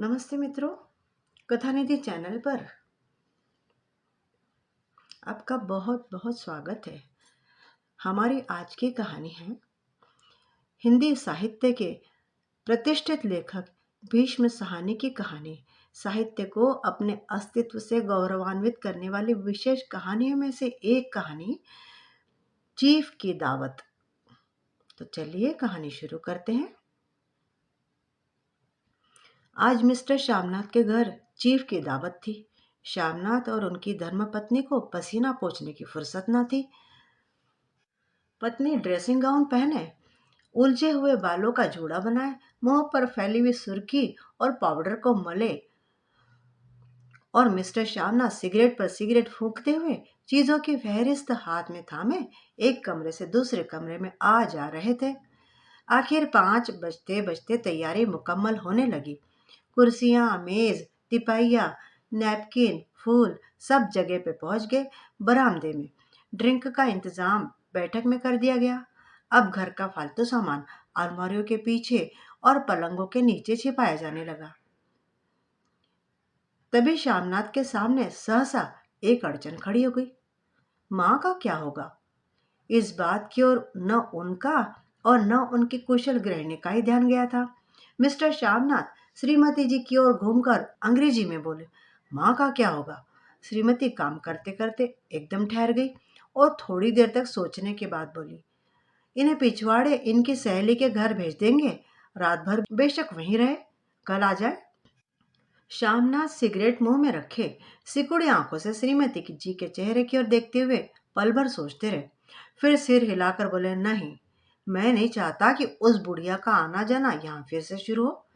नमस्ते मित्रों, कथानिधि चैनल पर आपका बहुत बहुत स्वागत है। हमारी आज की कहानी है हिंदी साहित्य के प्रतिष्ठित लेखक भीष्म साहनी की कहानी। साहित्य को अपने अस्तित्व से गौरवान्वित करने वाली विशेष कहानियों में से एक कहानी चीफ की दावत। तो चलिए कहानी शुरू करते हैं। आज मिस्टर श्यामनाथ के घर चीफ की दावत थी। श्यामनाथ और उनकी धर्मपत्नी को पसीना पोंछने की फुर्सत न थी। पत्नी ड्रेसिंग गाउन पहने, उलझे हुए बालों का जूड़ा बनाए, मुंह पर फैली हुई सुर्खी और पाउडर को मले और मिस्टर श्यामनाथ सिगरेट पर सिगरेट फूंकते हुए चीजों की फहरिस्त हाथ में थामे एक कमरे से दूसरे कमरे में आ जा रहे थे। आखिर 5 बजते बजते तैयारी मुकम्मल होने लगी। कुर्सियां, मेज, तिपाइया, नैपकिन, फूल सब जगह पे पहुंच गए। बरामदे में ड्रिंक का इंतजाम बैठक में कर दिया गया। अब घर का फालतू सामान अलमारियों के पीछे और पलंगों के नीचे छिपाया जाने लगा। तभी श्यामनाथ के सामने सहसा एक अड़चन खड़ी हो गई। माँ का क्या होगा? इस बात की ओर न उनका और न उनकी कुशल गृहिणी का ही ध्यान गया था। मिस्टर श्यामनाथ श्रीमती जी की ओर घूमकर अंग्रेजी में बोले, माँ का क्या होगा? श्रीमती काम करते करते एकदम ठहर गई और थोड़ी देर तक सोचने के बाद बोली, इन्हें पिछवाड़े इनकी सहेली के घर भेज देंगे। रात भर बेशक वहीं रहे, कल आ जाए। श्यामनाथ सिगरेट मुंह में रखे सिकुड़ी आंखों से श्रीमती जी के चेहरे की ओर देखते हुए पल भर सोचते रहे। फिर सिर हिलाकर बोले, नहीं, मैं नहीं चाहता कि उस बुढ़िया का आना जाना यहाँ फिर से शुरू हो।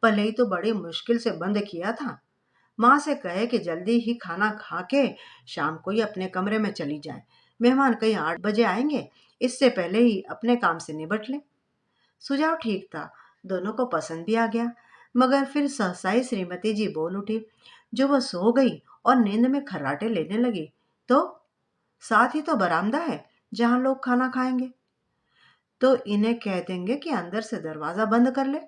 पहले ही तो बड़ी मुश्किल से बंद किया था। माँ से कहे कि जल्दी ही खाना खा के शाम को ही अपने कमरे में चली जाए। मेहमान कहीं 8 बजे आएंगे, इससे पहले ही अपने काम से निपट ले। सुझाव ठीक था, दोनों को पसंद भी आ गया। मगर फिर सहसा ही श्रीमती जी बोल उठी, जो वह सो गई और नींद में खर्राटे लेने लगी। तो साथ ही तो बरामदा है जहां लोग खाना खाएंगे। तो इन्हें कह देंगे कि अंदर से दरवाजा बंद कर ले,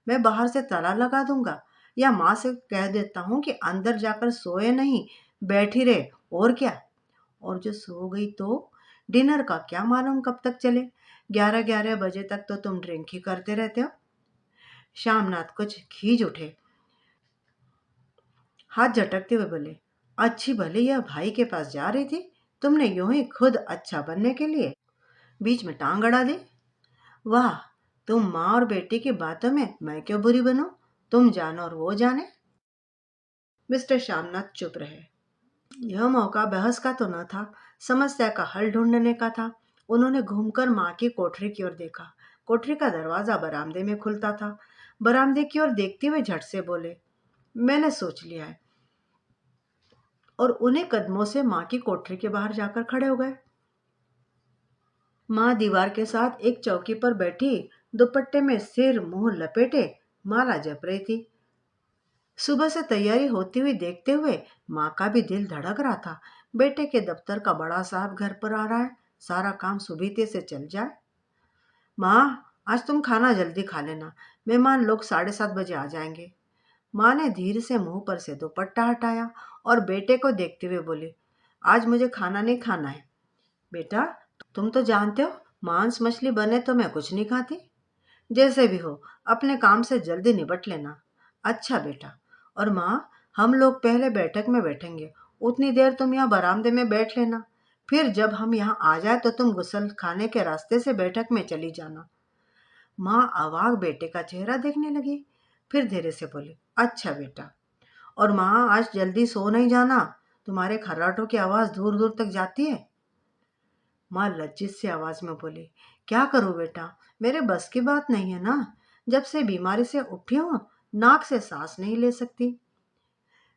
मैं बाहर से ताला लगा दूंगा। या माँ से कह देता हूँ कि अंदर जाकर सोए नहीं, बैठी रहे, और क्या। और जो सो गई तो डिनर का क्या मालूम कब तक चले। 11-11 बजे तक तो तुम ड्रिंक ही करते रहते हो। श्यामनाथ कुछ खींच उठे, हाथ झटकते हुए बोले, अच्छी भली यह भाई के पास जा रही थी, तुमने यूं ही खुद अच्छा बनने के लिए बीच में टांग अड़ा दी। वाह, तुम माँ और बेटी की बातों में मैं क्यों बुरी बनूं? तुम जानो और वो जाने। मिस्टर श्यामनाथ चुप रहे। यह मौका बहस का तो न था, समस्या का हल ढूंढने का था। उन्होंने घूमकर माँ की कोठरी की ओर देखा। कोठरी का दरवाजा बरामदे में खुलता था। बरामदे की ओर देखते हुए झट से बोले, मैंने सोच लिया है। और उन्हें कदमों से माँ की कोठरी के बाहर जाकर खड़े हो गए। माँ दीवार के साथ एक चौकी पर बैठी दुपट्टे में सिर मुंह लपेटे माला जप रही थी। सुबह से तैयारी होती हुई देखते हुए माँ का भी दिल धड़क रहा था। बेटे के दफ्तर का बड़ा साहब घर पर आ रहा है, सारा काम सुबीते से चल जाए। माँ, आज तुम खाना जल्दी खा लेना, मेहमान लोग 7:30 बजे आ जाएंगे। माँ ने धीरे से मुंह पर से दुपट्टा हटाया और बेटे को देखते हुए बोली, आज मुझे खाना नहीं खाना है। बेटा, तुम तो जानते हो मांस मछली बने तो मैं कुछ नहीं खाती। जैसे भी हो, अपने काम से जल्दी निपट लेना। अच्छा बेटा। और माँ, हम लोग पहले बैठक में बैठेंगे, उतनी देर तुम यहाँ बरामदे में बैठ लेना। फिर जब हम यहाँ आ जाए तो तुम गुसल खाने के रास्ते से बैठक में चली जाना। माँ अवाक बेटे का चेहरा देखने लगी। फिर धीरे से बोली, अच्छा बेटा। और माँ, आज जल्दी सो नहीं जाना, तुम्हारे खर्राटों की आवाज दूर दूर तक जाती है। माँ लज्जित सी आवाज में बोली, क्या करूं बेटा, मेरे बस की बात नहीं है ना। जब से बीमारी से उठी हूं, नाक से सांस नहीं ले सकती।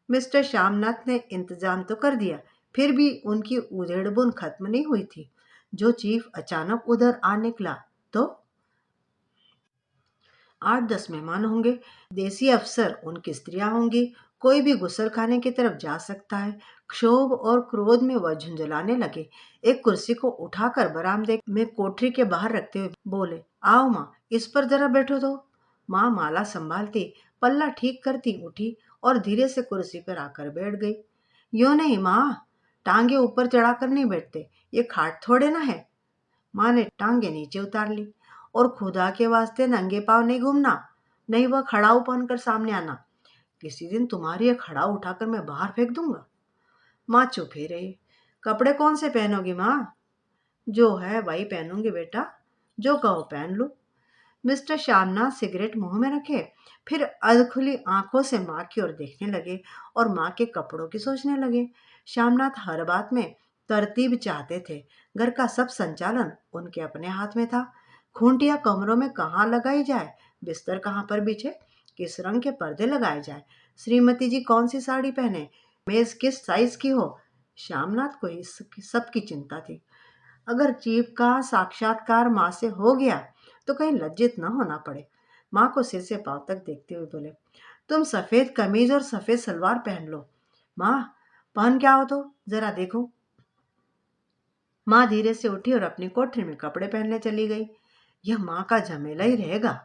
मिस्टर श्यामनाथ ने इंतजाम तो कर दिया, फिर भी उनकी उधेड़बुन खत्म नहीं हुई थी। जो चीफ अचानक उधर आ निकला तो 8-10 मेहमान होंगे, देसी अफसर, उनकी स्त्रियां होंगी। कोई भी गुसल खाने की तरफ जा सकता है। क्षोभ और क्रोध में वह झुंझलाने लगे। एक कुर्सी को उठाकर बरामदे में कोठरी के बाहर रखते हुए बोले, आओ माँ, इस पर जरा बैठो तो। माँ माला संभालती पल्ला ठीक करती उठी और धीरे से कुर्सी पर आकर बैठ गई। यूं नहीं माँ, टांगे ऊपर चढ़ाकर नहीं बैठते, ये खाट थोड़े ना है। माँ ने टांगे नीचे उतार ली। और खुदा के वास्ते नंगे पाँव नहीं घूमना, नहीं वह खड़ाऊ पहनकर सामने आना। किसी दिन तुम्हारी यह खड़ाऊ उठाकर मैं बाहर फेंक दूंगा। माँ चुप ही रही। कपड़े कौन से पहनोगी माँ? जो है वही पहनूंगी बेटा, जो कहो पहन लो। मिस्टर श्यामनाथ सिगरेट मुंह में रखे, फिर अधखुली आंखों से माँ की ओर देखने लगे और माँ के कपड़ों की सोचने लगे। श्यामनाथ हर बात में तरतीब चाहते थे। घर का सब संचालन उनके अपने हाथ में था। खूंटियां कमरों में कहाँ लगाई जाए, बिस्तर कहाँ पर बिछे, किस रंग के पर्दे लगाए जाए, श्रीमती जी कौन सी साड़ी पहने, मेज किस साइज की हो, श्यामनाथ को ही सबकी चिंता थी। अगर चीफ का साक्षात्कार माँ से हो गया तो कहीं लज्जित न होना पड़े। माँ को सिर से पांव तक देखते हुए बोले, तुम सफेद कमीज और सफेद सलवार पहन लो। माँ, पहन क्या हो तो जरा देखो। माँ धीरे से उठी और अपनी कोठरी में कपड़े पहनने चली गई। यह माँ का झमेला ही रहेगा।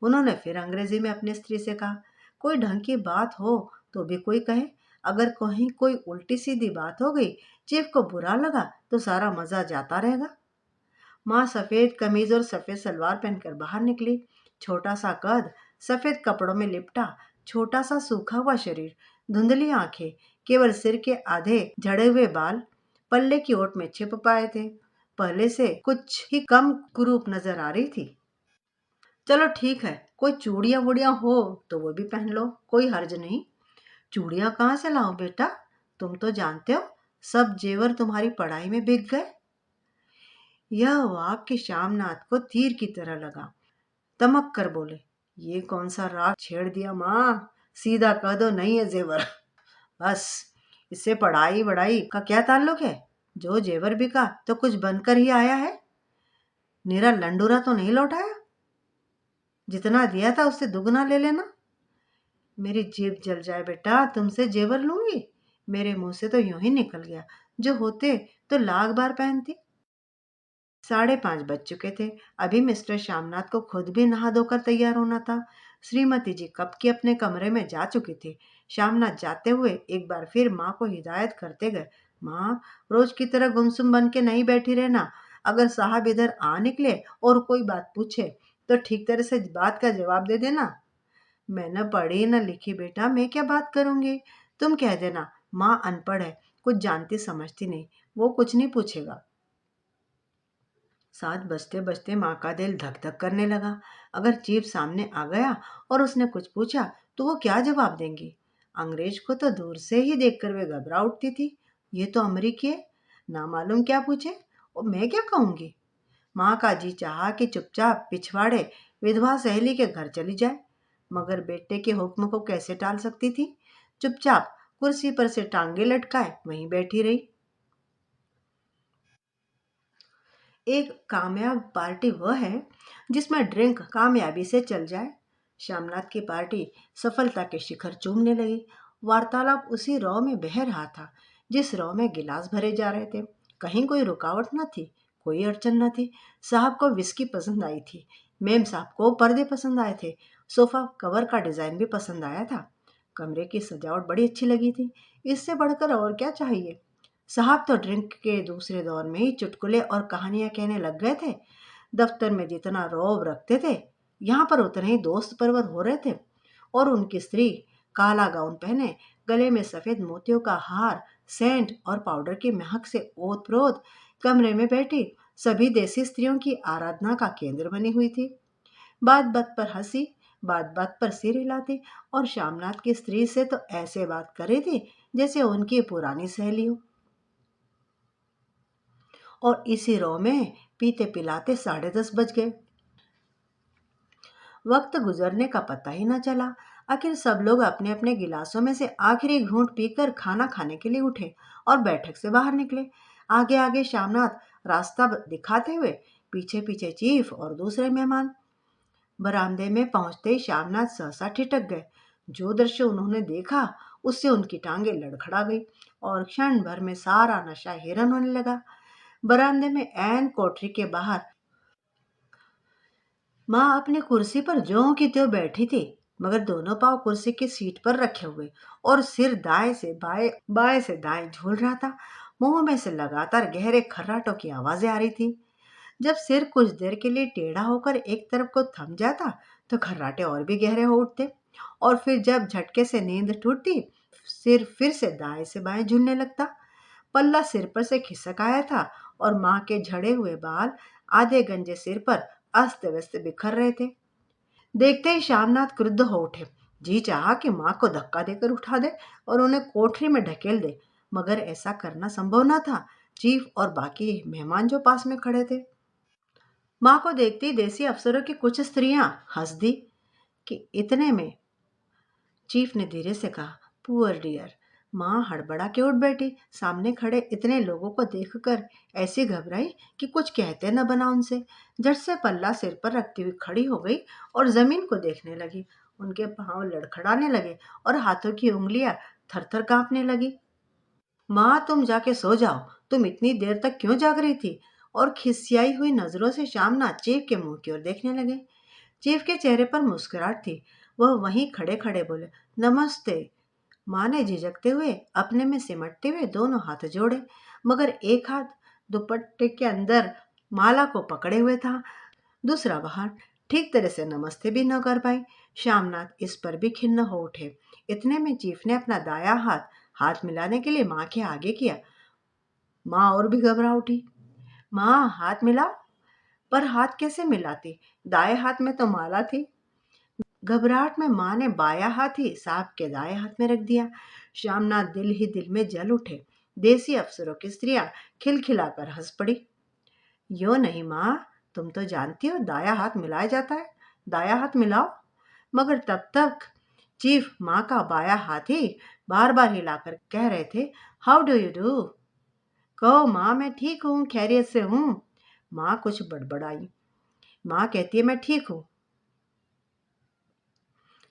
उन्होंने फिर अंग्रेजी में अपनी स्त्री से कहा, कोई ढंग की बात हो तो भी कोई कहे, अगर कहीं कोई उल्टी सीधी बात हो गई, चीफ को बुरा लगा तो सारा मजा जाता रहेगा। माँ सफेद कमीज और सफेद सलवार पहनकर बाहर निकली। छोटा सा कद, सफेद कपड़ों में लिपटा छोटा सा सूखा हुआ शरीर, धुंधली आंखें, केवल सिर के आधे झड़े हुए बाल पल्ले की ओट में छिप पाए थे। पहले से कुछ ही कम कुरूप नजर आ रही थी। चलो ठीक है, कोई चूड़ियां वुड़ियां हो तो वो भी पहन लो, कोई हर्ज नहीं। चूड़ियां कहाँ से लाओ बेटा? तुम तो जानते हो सब जेवर तुम्हारी पढ़ाई में बिक गए। यह वाक्य श्यामनाथ को तीर की तरह लगा। तमक कर बोले, ये कौन सा राग छेड़ दिया माँ, सीधा कह दो नहीं है जेवर। बस, इससे पढ़ाई वढ़ाई का क्या ताल्लुक है? जो जेवर बिका तो कुछ बनकर ही आया है, निरा लंडूरा तो नहीं लौटाया। जितना दिया था उससे दुगना ले लेना। मेरी जीभ जल जाए बेटा, तुमसे जेवर लूंगी? मेरे मुंह से तो यूं ही निकल गया, जो होते तो लाख बार पहनती। 5:30 बज चुके थे। अभी मिस्टर श्यामनाथ को खुद भी नहा धोकर तैयार होना था। श्रीमती जी कब की अपने कमरे में जा चुकी थी। श्यामनाथ जाते हुए एक बार फिर माँ को हिदायत करते गए, माँ, रोज की तरह गुमसुम बन के नहीं बैठी रहना। अगर साहब इधर आ निकले और कोई बात पूछे तो ठीक तरह से बात का जवाब दे देना। मैं न पढ़ी न लिखी बेटा, मैं क्या बात करूंगी? तुम कह देना माँ अनपढ़ है, कुछ जानती समझती नहीं, वो कुछ नहीं पूछेगा। 7 बजते बजते माँ का दिल धक धक करने लगा। अगर चीफ सामने आ गया और उसने कुछ पूछा तो वो क्या जवाब देंगी? अंग्रेज को तो दूर से ही देखकर वे घबरा उठती थी। ये तो अमरीकी है, ना मालूम क्या पूछे और मैं क्या कहूंगी। माँ का जी चाहा कि चुपचाप पिछवाड़े विधवा सहेली के घर चली जाए, मगर बेटे के हुक्म को कैसे टाल सकती थी। चुपचाप कुर्सी पर से टांगे लटकाए वहीं बैठी रही। एक कामयाब पार्टी वह है जिसमें ड्रिंक कामयाबी से चल जाए। श्यामनाथ की पार्टी सफलता के शिखर चूमने लगी। वार्तालाप उसी रौ में बह रहा था जिस रौ में गिलास भरे जा रहे थे। कहीं कोई रुकावट न थी, कोई अड़चन न थी। साहब को विस्की पसंद आई थी, मेम साहब को पर्दे पसंद आए थे, सोफा कवर का डिजाइन भी पसंद आया था, कमरे की सजावट बड़ी अच्छी लगी थी। इससे बढ़कर और क्या चाहिए। साहब तो ड्रिंक के दूसरे दौर में ही चुटकुले और कहानियां कहने लग गए थे। दफ्तर में जितना रौब रखते थे, यहाँ पर उतने ही दोस्त परवर हो रहे थे। और उनकी स्त्री काला गाउन पहने, गले में सफेद मोतियों का हार, सेंट और पाउडर की महक से ओत प्रोत कमरे में बैठी सभी देसी स्त्रियों की आराधना का केंद्र बनी हुई थी। बात बात पर हंसी, बात बात पर सिर हिलाती और श्यामनाथ की स्त्री से तो ऐसे बात कर रही थी जैसे उनकी पुरानी सहेली हो। और इसी रो में पीते पिलाते 10:30 बज गए। वक्त गुजरने का पता ही न चला। आखिर सब लोग अपने अपने गिलासों में से आखिरी घूंट पीकर खाना खाने के लिए उठे और बैठक से बाहर निकले। आगे आगे श्यामनाथ रास्ता दिखाते हुए, पीछे पीछे चीफ और दूसरे मेहमान। बरामदे में पहुंचते ही श्यामनाथ सहसा ठिठक गए। जो दृश्य उन्होंने देखा उससे उनकी टांगे लड़खड़ा गई और क्षण भर में सारा नशा हिरन होने लगा। बरामदे में ऐन कोठरी के बाहर माँ अपनी कुर्सी पर ज्यों की त्यों बैठी थी। मगर दोनों पाँव कुर्सी की सीट पर रखे हुए और सिर दाएं से बाएं बाएं से दाएं झूल रहा था। मुंह में से लगातार गहरे खर्राटों की आवाजें आ रही थी। जब सिर कुछ देर के लिए टेढ़ा होकर एक तरफ को थम जाता तो खर्राटे और भी गहरे हो उठते, और फिर जब झटके से नींद टूटती सिर फिर से दाएं से बाएं झूलने लगता। पल्ला सिर पर से खिसक आया था और माँ के झड़े हुए बाल आधे गंजे सिर पर अस्त व्यस्त बिखर रहे थे। देखते ही श्यामनाथ क्रुद्ध हो उठे। जी चाहा कि माँ को धक्का देकर उठा दे और उन्हें कोठरी में ढकेल दे, मगर ऐसा करना संभव न था। चीफ और बाकी मेहमान जो पास में खड़े थे, माँ को देखते ही देसी अफसरों की कुछ स्त्रियां हंस दी कि इतने में चीफ ने धीरे से कहा, पुअर डियर। माँ हड़बड़ा के उठ बैठी। सामने खड़े इतने लोगों को देखकर ऐसी घबराई कि कुछ कहते न बना उनसे। झट से पल्ला सिर पर रखती हुई खड़ी हो गई और जमीन को देखने लगी। उनके पांव लड़खड़ाने लगे और हाथों की उंगलियां थरथर कांपने लगी। माँ तुम जाके सो जाओ, तुम इतनी देर तक क्यों जाग रही थी? और खिसियाई हुई नजरों से श्यामनाथ चीफ के मुंह की ओर देखने लगे। चीफ के चेहरे पर मुस्कुराहट थी। वह वहीं खड़े खड़े बोले, नमस्ते। माँ ने झिझकते हुए अपने में सिमटते हुए दोनों हाथ जोड़े, मगर एक हाथ दुपट्टे के अंदर माला को पकड़े हुए था, दूसरा बाहर। ठीक तरह से नमस्ते भी न कर पाई। श्यामनाथ इस पर भी खिन्न हो उठे। इतने में चीफ ने अपना दाया हाथ हाथ मिलाने के लिए माँ के आगे किया। माँ और भी घबरा उठी। माँ हाथ मिलाओ। पर हाथ कैसे मिलाती? दाएं हाथ में तो माला थी। घबराहट में माँ ने बाया हाथ ही साहब के दाएं हाथ में रख दिया। श्यामनाथ दिल ही दिल में जल उठे। देसी अफसरों की स्त्रियां खिलखिलाकर हंस पड़ी। यो नहीं माँ, तुम तो जानती हो दाया हाथ मिलाया जाता है, दाया हाथ मिलाओ। मगर तब तक चीफ माँ का बाया हाथ ही बार बार हिलाकर कह रहे थे, हाउ डू यू डू। कहो माँ, मैं ठीक हूँ, खैरियत से हूँ। माँ कुछ बड़बड़ाई। माँ कहती है, मैं ठीक हूँ।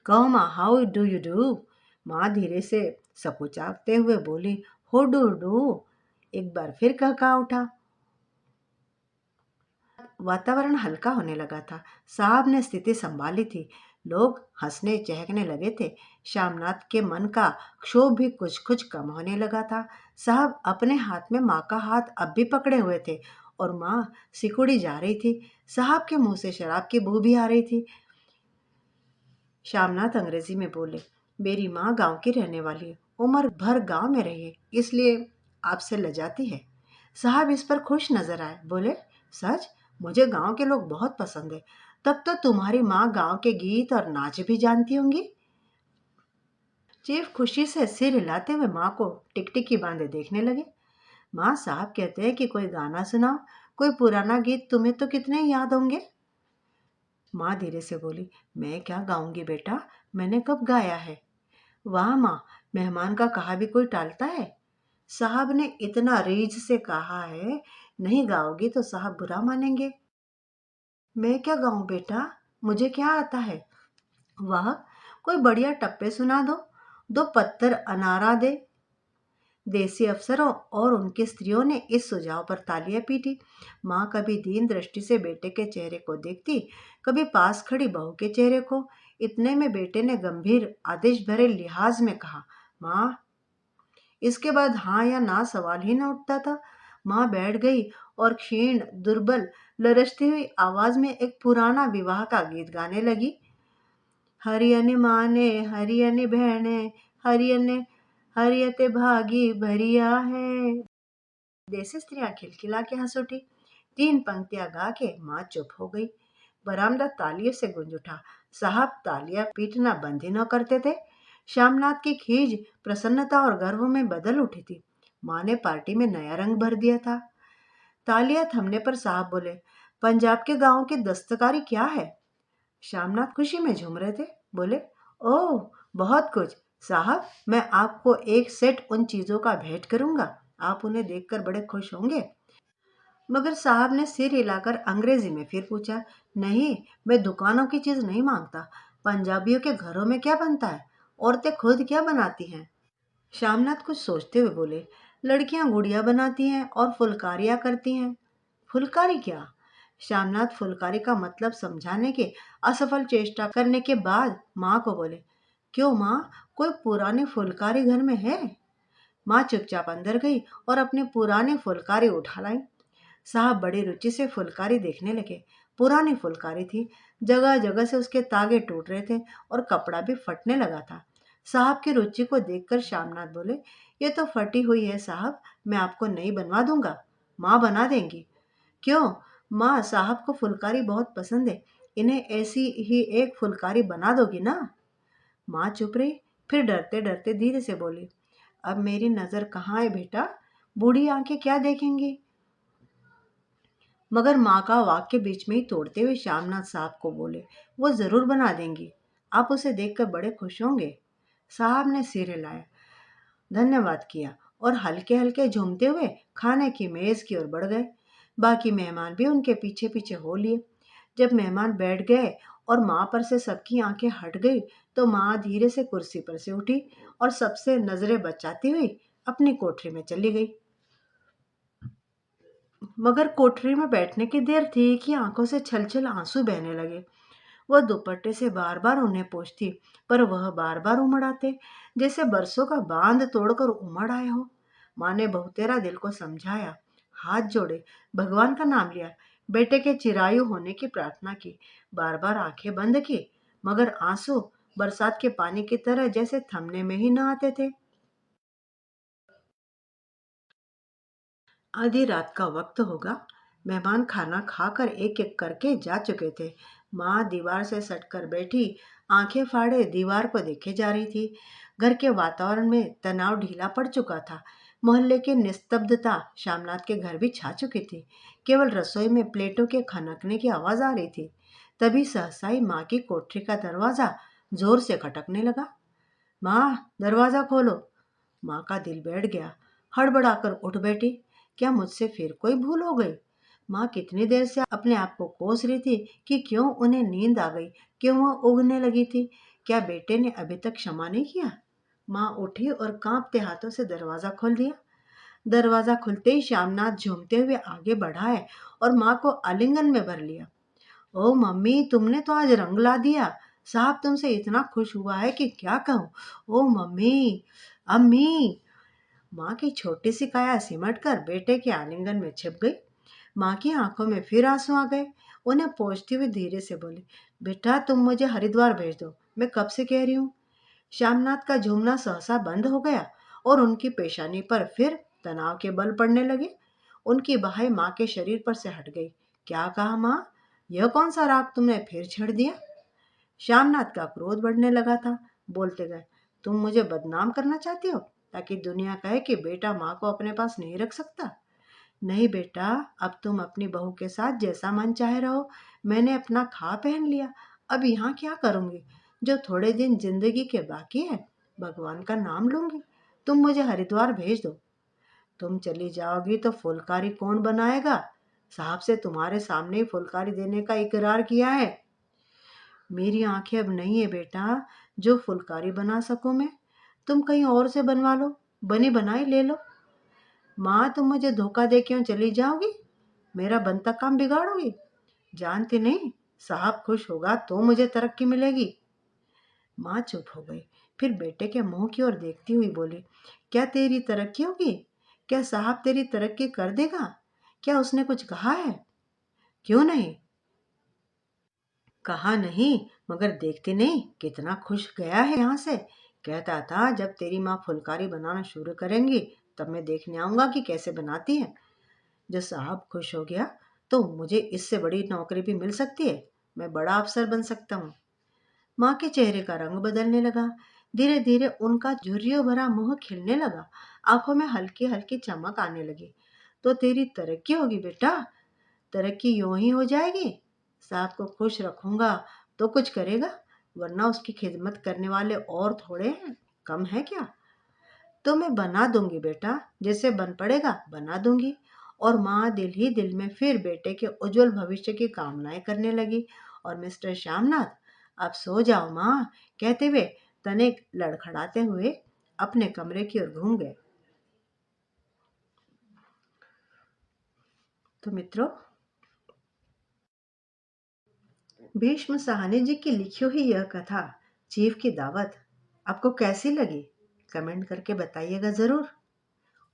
कहो माँ, हाउ डू यू डू। माँ धीरे से सकुचाते हुए बोली, हो डू डू। एक बार फिर कहा उठा। वातावरण हल्का होने लगा था। साहब ने स्थिति संभाली थी। लोग हंसने चहकने लगे थे। श्यामनाथ के मन का क्षोभ भी कुछ कुछ कम होने लगा था। साहब अपने हाथ में माँ का हाथ अब भी पकड़े हुए थे और माँ सिकुड़ी जा रही थी। साहब के मुंह से शराब की बू भी आ रही थी। श्यामनाथ अंग्रेजी में बोले, मेरी माँ गांव की रहने वाली है, उम्र भर गांव में रही है, इसलिए आपसे लजाती है। साहब इस पर खुश नजर आए। बोले, सच? मुझे गांव के लोग बहुत पसंद है। तब तो तुम्हारी माँ गांव के गीत और नाच भी जानती होंगी। चीफ खुशी से सिर हिलाते हुए माँ को टिकटिकी बांधे देखने लगे। माँ, साहब कहते हैं कि कोई गाना सुनाओ, कोई पुराना गीत, तुम्हें तो कितने याद होंगे। माँ धीरे से बोली, मैं क्या गाऊंगी बेटा, मैंने कब गाया है। वाह माँ, मेहमान का कहा भी कोई टालता है। साहब ने इतना रीझ से कहा है, नहीं गाओगी तो साहब बुरा मानेंगे। मैं क्या गाऊं बेटा, मुझे क्या आता है। वाह, कोई बढ़िया टप्पे सुना दो, दो पत्थर अनारा दे। देसी अफसरों और उनकी स्त्रियों ने इस सुझाव पर तालियां पीटी। माँ कभी दीन दृष्टि से बेटे के चेहरे को देखती, कभी पास खड़ी बहू के चेहरे को। इतने में बेटे ने गंभीर आदेश भरे लिहाज में कहा, माँ। इसके बाद हाँ या ना सवाल ही न उठता था। माँ बैठ गई और क्षीण दुर्बल लरजती हुई आवाज में एक पुराना विवाह का गीत गाने लगी। हरियन माने हरियन बहने, हरियन हरियते भागी भरिया है। देसी स्त्रियां खिलखिला के हंस उठी। तीन पंक्तियां गा के माँ चुप हो गई। बरामदा तालियों से गूंज उठा। साहब तालियां पीटना बंद ही न करते थे। श्यामनाथ की खीज प्रसन्नता और गर्व में बदल उठी थी। माँ ने पार्टी में नया रंग भर दिया था। तालियां थमने पर साहब बोले, पंजाब के गांवों की दस्तकारी क्या है। श्यामनाथ खुशी में झूम रहे थे। बोले, ओह, बहुत कुछ साहब, मैं आपको एक सेट उन चीजों का भेंट करूंगा, आप उन्हें देखकर बड़े खुश होंगे। मगर साहब ने सिर हिलाकर अंग्रेजी में फिर पूछा, नहीं, मैं दुकानों की चीज नहीं मांगता। पंजाबियों के घरों में क्या बनता है, औरतें खुद क्या बनाती हैं। श्यामनाथ कुछ सोचते हुए बोले, लड़कियां गुड़िया बनाती हैं और फुलकारियां करती हैं। फुलकारी क्या? श्यामनाथ फुलकारी का मतलब समझाने की असफल चेष्टा करने के बाद माँ को बोले, क्यों माँ, कोई पुरानी फुलकारी घर में है? माँ चुपचाप अंदर गई और अपनी पुरानी फुलकारी उठा लाई। साहब बड़ी रुचि से फुलकारी देखने लगे। पुरानी फुलकारी थी, जगह जगह से उसके तागे टूट रहे थे और कपड़ा भी फटने लगा था। साहब की रुचि को देखकर श्यामनाथ बोले, ये तो फटी हुई है साहब, मैं आपको नई बनवा दूंगा। माँ बना देंगी। क्यों माँ, साहब को फुलकारी बहुत पसंद है, इन्हें ऐसी ही एक फुलकारी बना दोगी ना? माँ चुप रही, फिर डरते डरते धीरे से बोली, अब मेरी नजर कहाँ है बेटा, बूढ़ी आंखें क्या देखेंगी? मगर माँ का वाक्य बीच में ही तोड़ते हुए श्यामनाथ साहब को बोले, वो जरूर बना देंगी, आप उसे देखकर बड़े खुश होंगे। साहब ने सिर हिलाया, धन्यवाद किया और हल्के हल्के झूमते हुए खाने की मेज की ओर बढ़ गए। बाकी मेहमान भी उनके पीछे पीछे हो लिए। जब मेहमान बैठ गए और माँ पर से सबकी आंखें हट गई, तो माँ धीरे से कुर्सी पर से उठी और सबसे नजरें बचाती हुई अपनी कोठरी में चली गई। मगर कोठरी में बैठने की देर थी कि आंखों से छल छल आंसू बहने लगे। वह दुपट्टे से बार बार उन्हें पोंछती, पर वह बार बार उमड़ आते, जैसे बरसों का बांध तोड़कर उमड़ आए हो। माँ ने बहुतेरा दिल को समझाया, हाथ जोड़े, भगवान का नाम लिया, बेटे के चिरायु होने की प्रार्थना की, बार बार आंखें बंद की, मगर आंसू बरसात के पानी की तरह जैसे थमने में ही न आते थे। आधी रात का वक्त होगा। मेहमान खाना खाकर एक एक करके जा चुके थे। माँ दीवार से सटकर बैठी, आंखें फाड़े दीवार को देखे जा रही थी। घर के वातावरण में तनाव ढीला पड़ चुका था। मोहल्ले की निस्तब्धता श्यामनाथ के घर भी छा चुकी थी। केवल रसोई में प्लेटों के खनकने की आवाज आ रही थी। तभी सहसा ही माँ की कोठरी का दरवाजा जोर से खटकने लगा। माँ, दरवाजा खोलो। माँ का दिल बैठ गया। हड़बड़ाकर उठ बैठी। क्या मुझसे फिर कोई भूल हो गई? माँ कितनी देर से अपने आप को कोस रही थी कि क्यों उन्हें नींद आ गई, क्यों वह उगने लगी थी। क्या बेटे ने अभी तक क्षमा नहीं किया? माँ उठी और कांपते हाथों से दरवाजा खोल दिया। दरवाजा खुलते ही श्यामनाथ झूमते हुए आगे बढ़ा है और माँ को आलिंगन में भर लिया। ओ मम्मी, तुमने तो आज रंग ला दिया। साहब तुमसे इतना खुश हुआ है कि क्या कहूँ। ओ मम्मी, अम्मी। माँ की छोटी सी काया सिमट कर बेटे के आलिंगन में छिप गई। माँ की आंखों में फिर आंसू आ गए। उन्हें पोंछती हुई धीरे से बोली, बेटा तुम मुझे हरिद्वार भेज दो, मैं कब से कह रही हूँ। श्यामनाथ का झूमना सहसा बंद हो गया और उनकी पेशानी पर फिर तनाव के बल पड़ने लगे। उनकी बाहें माँ के शरीर पर से हट गई। क्या कहा माँ, यह कौन सा राग तुमने फिर छेड़ दिया? श्यामनाथ का क्रोध बढ़ने लगा था। बोलते गए, तुम मुझे बदनाम करना चाहती हो ताकि दुनिया कहे कि बेटा माँ को अपने पास नहीं रख सकता। नहीं बेटा, अब तुम अपनी बहू के साथ जैसा मन चाहे रहो। मैंने अपना खा पहन लिया, अब यहाँ क्या करूंगी? जो थोड़े दिन जिंदगी के बाकी है, भगवान का नाम लूंगी। तुम मुझे हरिद्वार भेज दो। तुम चली जाओगी तो फुलकारी कौन बनाएगा? साहब से तुम्हारे सामने ही फुलकारी देने का इकरार किया है। मेरी आंखें अब नहीं है बेटा जो फुलकारी बना सकूं मैं। तुम कहीं और से बनवा लो, बनी बनाई ले लो। माँ, तुम मुझे धोखा दे क्यों चली जाओगी? मेरा बनता काम बिगाड़ोगी? जानती नहीं, साहब खुश होगा तो मुझे तरक्की मिलेगी। माँ चुप हो गई, फिर बेटे के मुंह की ओर देखती हुई बोली, क्या तेरी तरक्की होगी? क्या साहब तेरी तरक्की कर देगा? क्या उसने कुछ कहा है? क्यों नहीं? कहा नहीं, मगर देखती नहीं कितना खुश गया है यहाँ से। कहता था जब तेरी माँ फुलकारी बनाना शुरू करेंगी तब मैं देखने आऊंगा कि कैसे बनाती है। जो साहब खुश हो गया तो मुझे इससे बड़ी नौकरी भी मिल सकती है। मैं बड़ा अफसर बन सकता हूँ। माँ के चेहरे का रंग बदलने लगा। धीरे धीरे उनका झुर्रियों भरा मुंह खिलने लगा। आंखों में हल्की हल्की चमक आने लगी। तो तेरी तरक्की होगी बेटा, तरक्की यूं ही हो जाएगी। साहब को खुश रखूंगा तो कुछ करेगा, वरना उसकी खिदमत करने वाले और थोड़े हैं, कम है क्या? तो मैं बना दूंगी बेटा, जैसे बन पड़ेगा बना दूंगी। और माँ दिल ही दिल में फिर बेटे के उज्जवल भविष्य की कामनाएं करने लगी। और मिस्टर श्यामनाथ, आप सो जाओ माँ, कहते हुए तनिक लड़खड़ाते हुए अपने कमरे की ओर घूम गए। तो मित्रों, भीष्म साहनी जी की लिखी हुई यह कथा चीफ की दावत आपको कैसी लगी? कमेंट करके बताइएगा ज़रूर।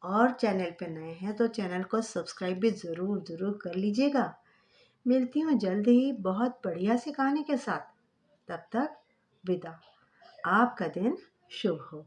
और चैनल पे नए हैं तो चैनल को सब्सक्राइब भी ज़रूर ज़रूर कर लीजिएगा। मिलती हूँ जल्द ही बहुत बढ़िया सी कहानी के साथ। तब तक विदा। आपका दिन शुभ हो।